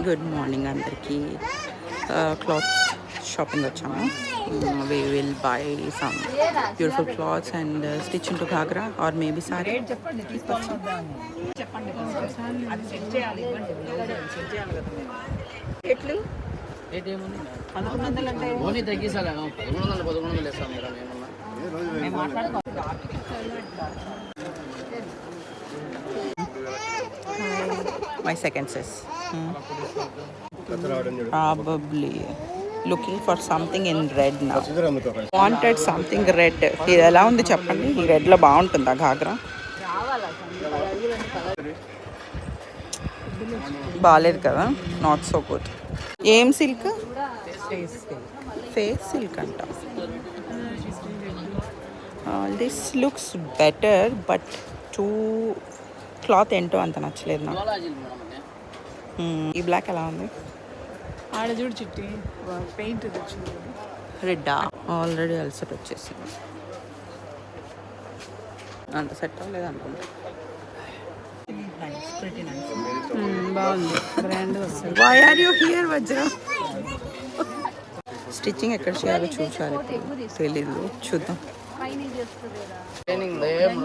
Good morning అందరికీ. Clothes shopping వచ్చాము. We will buy some beautiful clothes and stitch into ghagra or maybe saree. ఎట్లు my second sis. Probably looking for something in red now. Wanted something red. ఇది ఎలా ఉంది చెప్పండి. ఈ రెడ్లో బాగుంటుందా ఘాగ్రా? బాగాలేదు కదా, నాట్ సో గుడ్. ఏం సిల్క్? ఫేస్ సిల్క్ అంట. This looks better but two cloth ఏంటో అంత నచ్చలేదు నాకు. ఈ బ్లాక్ ఎలా ఉంది? ఆడ చూడు చిట్టి పెయింట్ రెడ్డా? ఆల్రెడీ అల్సట్ వచ్చేసింది, అంత సెట్ అవ్వలేదు అనుకుంటా. బాగుంది, బ్రాండ్ వస్తుంది. Why are you here Vajra? Stitching ఎక్కడ చేయాలో చూసాలి, తెలీదు, చూద్దాం.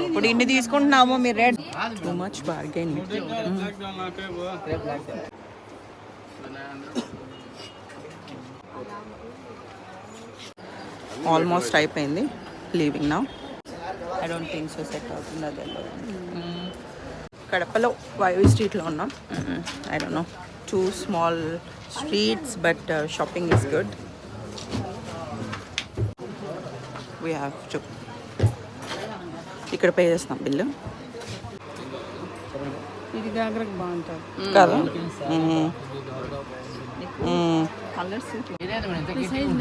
ఇప్పుడు ఇన్ని తీసుకుంటున్నాము మీరు red. Too much bargaining. Almost అయిపోయింది, leaving now. I don't think so set అవుతుంది అది. కడపలో వైవి స్ట్రీట్లో ఉన్నాం. I don't know, 2 small streets but shopping is good. We have to ఇక్కడ పే చేస్తాం బిల్లు ఇది గాగ్రకు బాగుంటుంది కదా.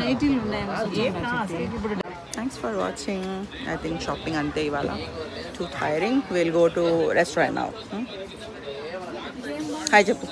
నైటీలు ఉన్నాయి. Thanks for watching. I think shopping అంతే ఇవాళ. Two tiring. Will go to restaurant now. Hi చెప్పు.